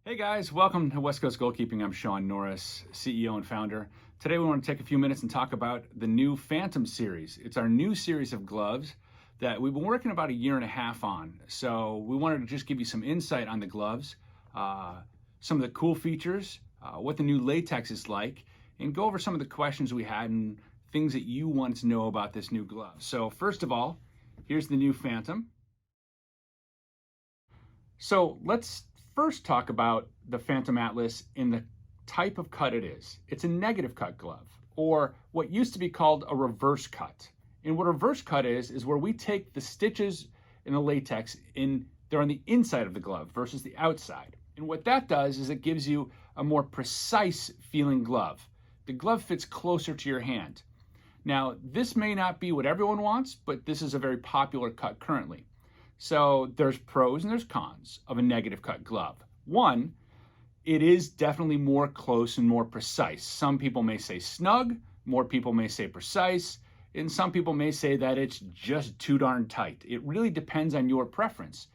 Hey guys, welcome to West Coast Goalkeeping. I'm Sean Norris, CEO and founder. Today we want to take a few minutes and talk about the new Phantom series. It's our new series of gloves that we've been working about a year and a half on. So we wanted to just give you some insight on the gloves, some of the cool features, what the new latex is like, and go over some of the questions we had and things that you wanted to know about this new glove. So first of all, here's the new Phantom. So let's first talk about the Phantom Atlas in the type of cut it is. It's a negative cut glove, or what used to be called a reverse cut. And what a reverse cut is where we take the stitches in the latex they're on the inside of the glove versus the outside. And what that does is it gives you a more precise feeling glove. The glove fits closer to your hand. Now, this may not be what everyone wants, but this is a very popular cut currently. So there's pros and there's cons of a negative cut glove. One, it is definitely more close and more precise. Some people may say snug, more people may say precise, and some people may say that it's just too darn tight. It really depends on your preference.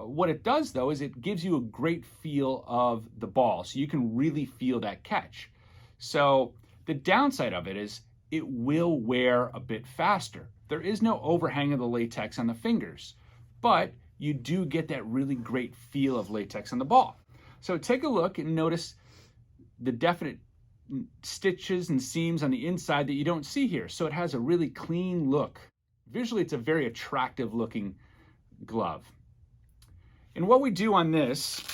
What it does though is it gives you a great feel of the ball, so you can really feel that catch. So the downside of it is it will wear a bit faster. There is no overhang of the latex on the fingers, but you do get that really great feel of latex on the ball. So take a look and notice the definite stitches and seams on the inside that you don't see here. So it has a really clean look. Visually, it's a very attractive looking glove. And what we do on this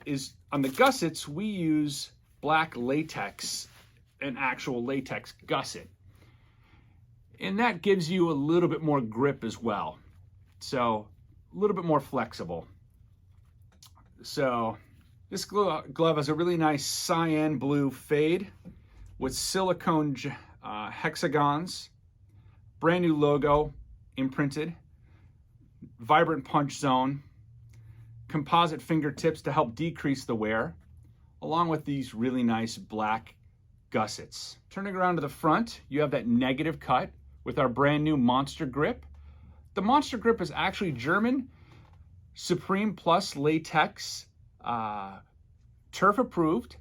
is on the gussets, we use black latex, an actual latex gusset. And that gives you a little bit more grip as well. So a little bit more flexible. So this glove has a really nice cyan blue fade with silicone hexagons, brand new logo imprinted, vibrant punch zone, composite fingertips to help decrease the wear, along with these really nice black gussets. Turning around to the front, you have that negative cut with our brand new Monster Grip. The Monster Grip is actually German, Supreme Plus latex, turf approved,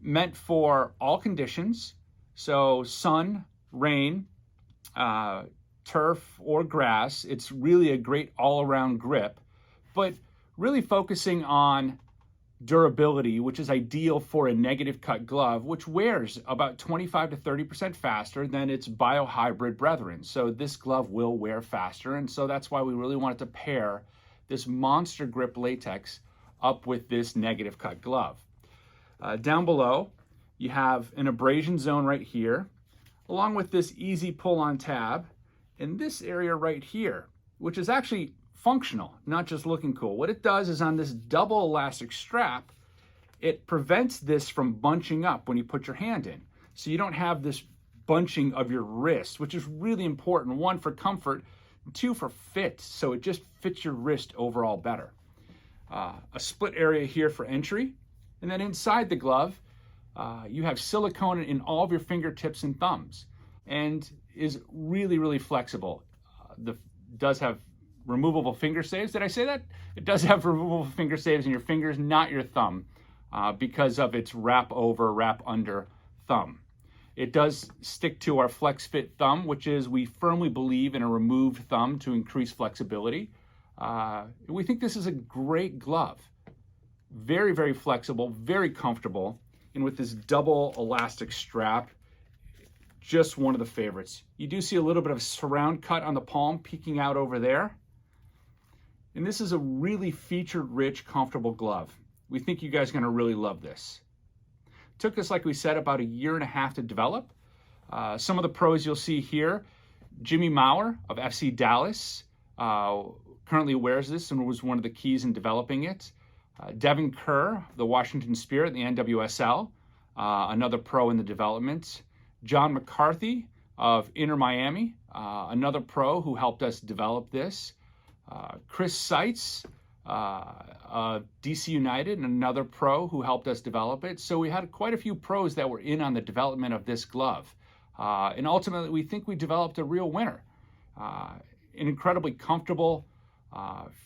meant for all conditions. So sun, rain, turf, or grass. It's really a great all-around grip, but really focusing on durability, which is ideal for a negative cut glove, which wears about 25 to 30% faster than its biohybrid brethren. So this glove will wear faster, and so that's why we really wanted to pair this Monster Grip latex up with this negative cut glove. Down below, you have an abrasion zone right here, along with this easy pull-on tab, and this area right here, which is actually functional, not just looking cool. What it does is on this double elastic strap, it prevents this from bunching up when you put your hand in. So you don't have this bunching of your wrist, which is really important. One, for comfort, two, for fit. So it just fits your wrist overall better. A split area here for entry. And then inside the glove, you have silicone in all of your fingertips and thumbs, and is really, really flexible. Does have removable finger saves. Did I say that? It does have removable finger saves in your fingers, not your thumb, because of its wrap over, wrap under thumb. It does stick to our Flex Fit thumb, which is, we firmly believe in a removed thumb to increase flexibility. We think this is a great glove. Very, very flexible, very comfortable, and with this double elastic strap, just one of the favorites. You do see a little bit of surround cut on the palm peeking out over there. And this is a really feature-rich, comfortable glove. We think you guys are gonna really love this. Took us, like we said, about a year and a half to develop. Some of the pros you'll see here, Jimmy Maurer of FC Dallas currently wears this and was one of the keys in developing it. Devin Kerr, the Washington Spirit, the NWSL, another pro in the development. John McCarthy of Inter Miami, another pro who helped us develop this. Chris Seitz, DC United, and another pro who helped us develop it. So we had quite a few pros that were in on the development of this glove. And ultimately, we think we developed a real winner. An incredibly comfortable,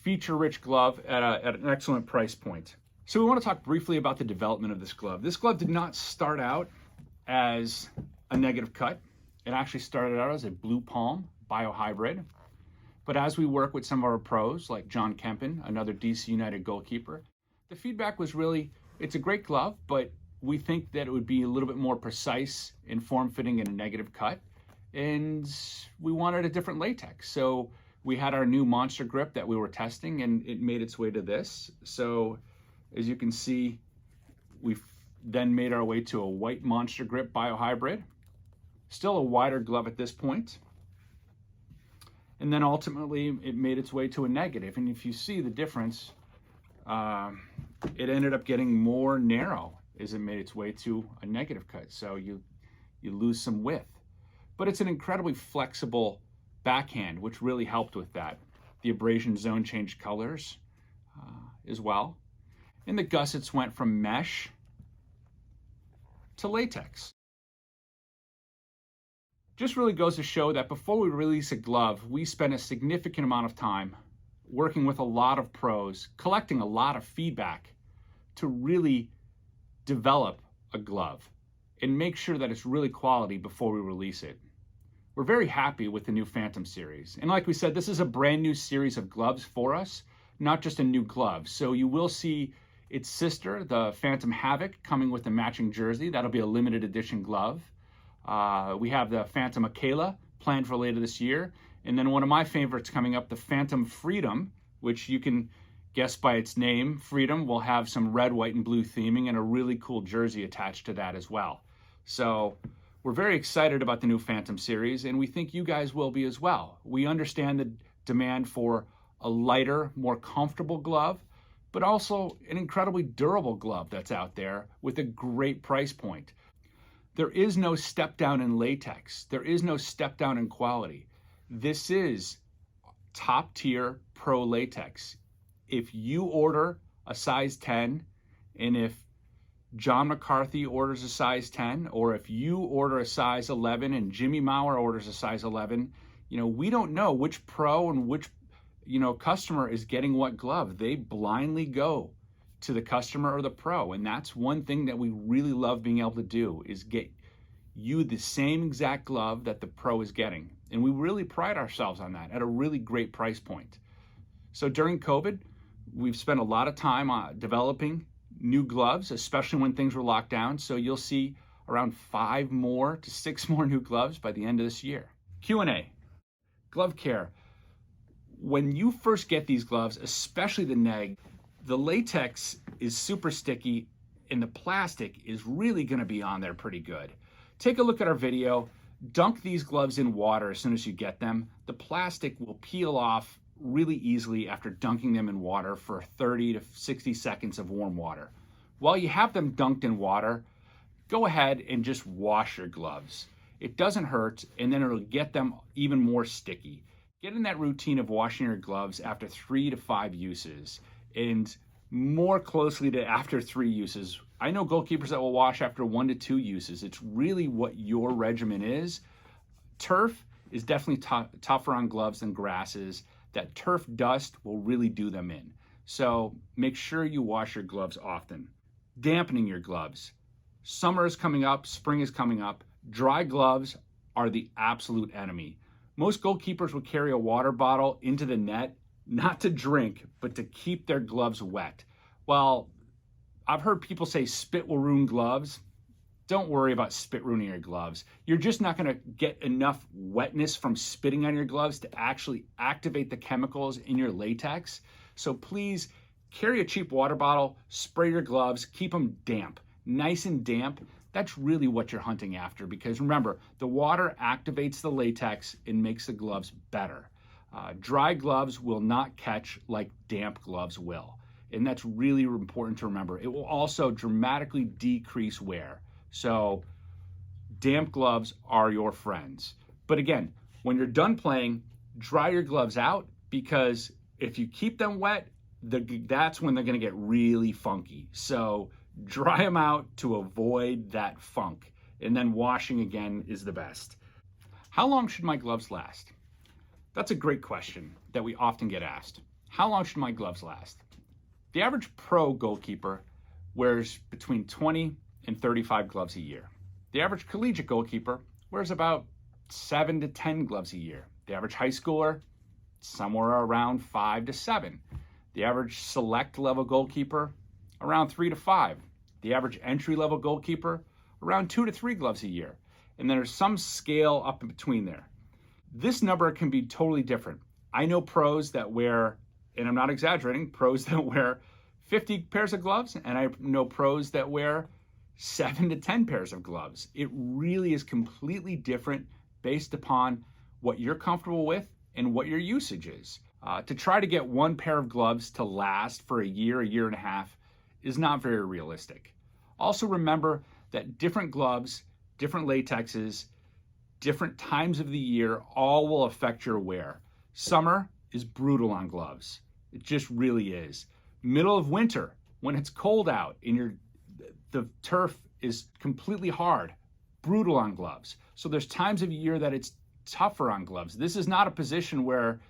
feature-rich glove at an excellent price point. So we want to talk briefly about the development of this glove. This glove did not start out as a negative cut. It actually started out as a blue palm biohybrid. But as we work with some of our pros, like John Kempen, another DC United goalkeeper, the feedback was really, it's a great glove, but we think that it would be a little bit more precise in form-fitting in a negative cut. And we wanted a different latex. So we had our new Monster Grip that we were testing, and it made its way to this. So as you can see, we've then made our way to a white Monster Grip biohybrid. Still a wider glove at this point. And then ultimately it made its way to a negative. And if you see the difference, it ended up getting more narrow as it made its way to a negative cut. So you lose some width. But it's an incredibly flexible backhand, which really helped with that. The abrasion zone changed colors as well. And the gussets went from mesh to latex. Just really goes to show that before we release a glove, we spend a significant amount of time working with a lot of pros, collecting a lot of feedback to really develop a glove and make sure that it's really quality before we release it. We're very happy with the new Phantom series. And like we said, this is a brand new series of gloves for us, not just a new glove. So you will see its sister, the Phantom Havoc, coming with a matching jersey. That'll be a limited edition glove. We have the Phantom Akela planned for later this year. And then one of my favorites coming up, the Phantom Freedom, which you can guess by its name. Freedom will have some red, white, and blue theming and a really cool jersey attached to that as well. So we're very excited about the new Phantom series, and we think you guys will be as well. We understand the demand for a lighter, more comfortable glove, but also an incredibly durable glove that's out there with a great price point. There is no step down in latex. There is no step down in quality. This is top tier pro latex. If you order a size 10, and if John McCarthy orders a size 10, or if you order a size 11 and Jimmy Maurer orders a size 11, we don't know which pro and which, customer is getting what glove. They blindly go to the customer or the pro. And that's one thing that we really love being able to do, is get you the same exact glove that the pro is getting. And we really pride ourselves on that at a really great price point. So during COVID, we've spent a lot of time developing new gloves, especially when things were locked down. So you'll see around 5 more to 6 more new gloves by the end of this year. Q&A, glove care. When you first get these gloves, especially the neg, the latex is super sticky and the plastic is really gonna be on there pretty good. Take a look at our video. Dunk these gloves in water as soon as you get them. The plastic will peel off really easily after dunking them in water for 30 to 60 seconds of warm water. While you have them dunked in water, go ahead and just wash your gloves. It doesn't hurt, and then it'll get them even more sticky. Get in that routine of washing your gloves after 3 to 5 uses, and more closely to after 3 uses. I know goalkeepers that will wash after 1 to 2 uses. It's really what your regimen is. Turf is definitely tougher on gloves than grasses. That turf dust will really do them in. So make sure you wash your gloves often. Dampening your gloves. Summer is coming up, spring is coming up. Dry gloves are the absolute enemy. Most goalkeepers will carry a water bottle into the net, not to drink, but to keep their gloves wet. Well, I've heard people say spit will ruin gloves. Don't worry about spit ruining your gloves. You're just not gonna get enough wetness from spitting on your gloves to actually activate the chemicals in your latex. So please carry a cheap water bottle, spray your gloves, keep them damp, nice and damp. That's really what you're hunting after, because remember, the water activates the latex and makes the gloves better. Dry gloves will not catch like damp gloves will. And that's really important to remember. It will also dramatically decrease wear. So damp gloves are your friends. But again, when you're done playing, dry your gloves out, because if you keep them wet, that's when they're gonna get really funky. So dry them out to avoid that funk. And then washing again is the best. How long should my gloves last? That's a great question that we often get asked. How long should my gloves last? The average pro goalkeeper wears between 20 and 35 gloves a year. The average collegiate goalkeeper wears about 7 to 10 gloves a year. The average high schooler, somewhere around 5 to 7. The average select level goalkeeper, around 3 to 5. The average entry level goalkeeper, around 2 to 3 gloves a year. And there's some scale up in between there. This number can be totally different. I know pros that wear, and I'm not exaggerating, pros that wear 50 pairs of gloves, and I know pros that wear 7 to 10 pairs of gloves. It really is completely different based upon what you're comfortable with and what your usage is. To try to get one pair of gloves to last for a year and a half is not very realistic. Also remember that different gloves, different latexes, different times of the year all will affect your wear. Summer is brutal on gloves. It just really is. Middle of winter, when it's cold out and the turf is completely hard, brutal on gloves. So there's times of year that it's tougher on gloves. This is not a position where,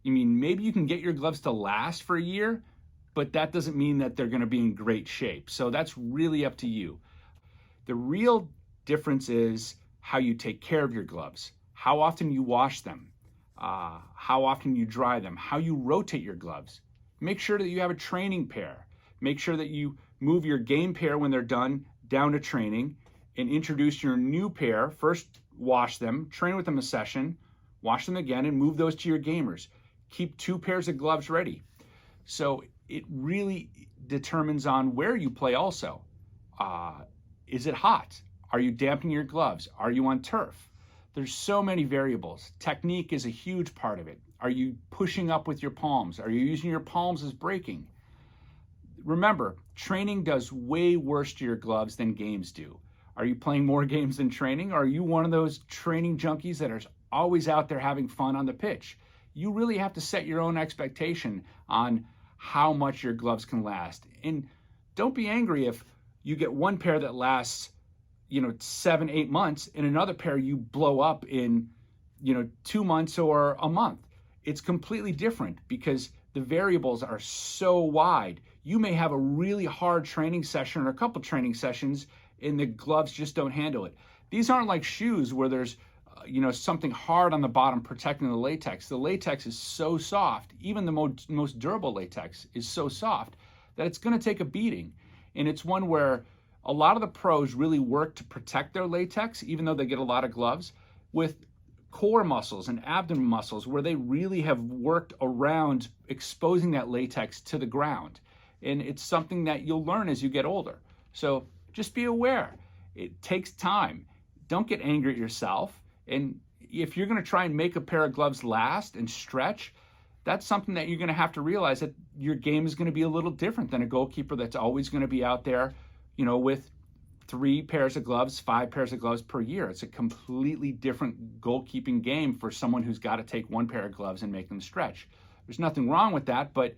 maybe you can get your gloves to last for a year, but that doesn't mean that they're going to be in great shape. So that's really up to you. The real difference is how you take care of your gloves, how often you wash them, how often you dry them, how you rotate your gloves. Make sure that you have a training pair. Make sure that you move your game pair when they're done down to training and introduce your new pair. First, wash them, train with them a session, wash them again, and move those to your gamers. Keep 2 pairs of gloves ready. So it really determines on where you play also. Is it hot? Are you dampening your gloves? Are you on turf? There's so many variables. Technique is a huge part of it. Are you pushing up with your palms? Are you using your palms as braking? Remember, training does way worse to your gloves than games do. Are you playing more games than training? Or are you one of those training junkies that are always out there having fun on the pitch? You really have to set your own expectation on how much your gloves can last. And don't be angry if you get one pair that lasts 7, 8 months, and another pair you blow up in 2 months or a month. It's completely different because the variables are so wide. You may have a really hard training session or a couple training sessions and the gloves just don't handle it. These aren't like shoes where there's something hard on the bottom protecting the latex. The latex is so soft, even the most durable latex is so soft that it's going to take a beating. And it's one where a lot of the pros really work to protect their latex, even though they get a lot of gloves, with core muscles and abdomen muscles where they really have worked around exposing that latex to the ground. And it's something that you'll learn as you get older. So just be aware. It takes time. Don't get angry at yourself. And if you're going to try and make a pair of gloves last and stretch, that's something that you're going to have to realize that your game is going to be a little different than a goalkeeper that's always going to be out there, with 3 pairs of gloves, 5 pairs of gloves per year. It's a completely different goalkeeping game for someone who's got to take 1 pair of gloves and make them stretch. There's nothing wrong with that, but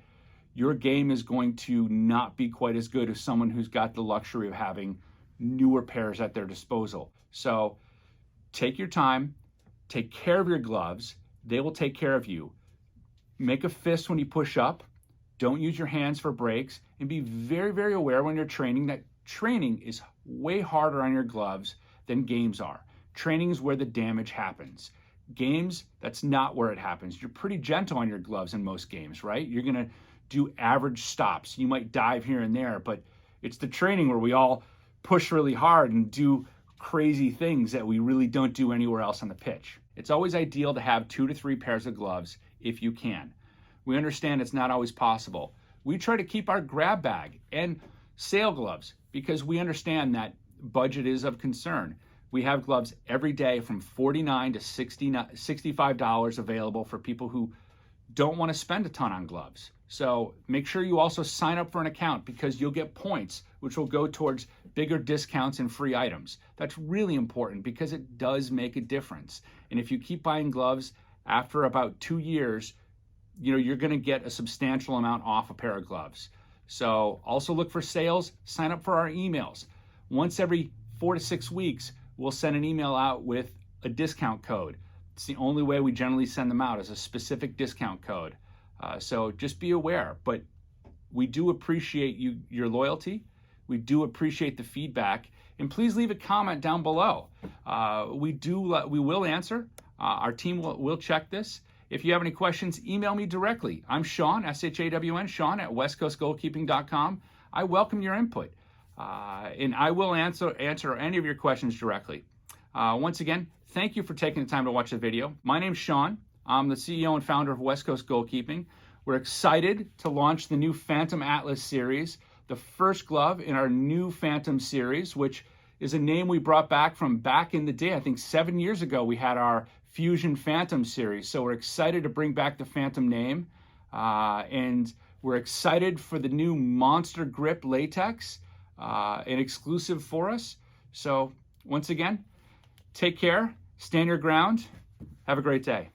your game is going to not be quite as good as someone who's got the luxury of having newer pairs at their disposal. So take your time, take care of your gloves. They will take care of you. Make a fist when you push up. Don't use your hands for breaks, and be very, very aware when you're training that training is way harder on your gloves than games are. Training is where the damage happens. Games, that's not where it happens. You're pretty gentle on your gloves in most games, right? You're going to do average stops. You might dive here and there, but it's the training where we all push really hard and do crazy things that we really don't do anywhere else on the pitch. It's always ideal to have 2 to 3 pairs of gloves if you can. We understand it's not always possible. We try to keep our grab bag and sail gloves because we understand that budget is of concern. We have gloves every day from $49 to $65 available for people who don't want to spend a ton on gloves. So make sure you also sign up for an account because you'll get points, which will go towards bigger discounts and free items. That's really important because it does make a difference. And if you keep buying gloves after about 2 years, you're going to get a substantial amount off a pair of gloves. So also look for sales, sign up for our emails. Once every 4 to 6 weeks, we'll send an email out with a discount code. It's the only way we generally send them out, is a specific discount code. So just be aware. But We do appreciate your loyalty. We do appreciate the feedback. And please leave a comment down below. We will answer. Our team will check this. If you have any questions, email me directly. I'm Sean, S-H-A-W-N, Sean at westcoastgoalkeeping.com. I welcome your input, and I will answer any of your questions directly. Once again, thank you for taking the time to watch the video. My name's Sean. I'm the CEO and founder of West Coast Goalkeeping. We're excited to launch the new Phantom Atlas series, the first glove in our new Phantom series, which is a name we brought back from back in the day. I think 7 years ago we had our Fusion Phantom series. So we're excited to bring back the Phantom name, and we're excited for the new Monster Grip latex, an exclusive for us. So once again, take care, stand your ground, have a great day.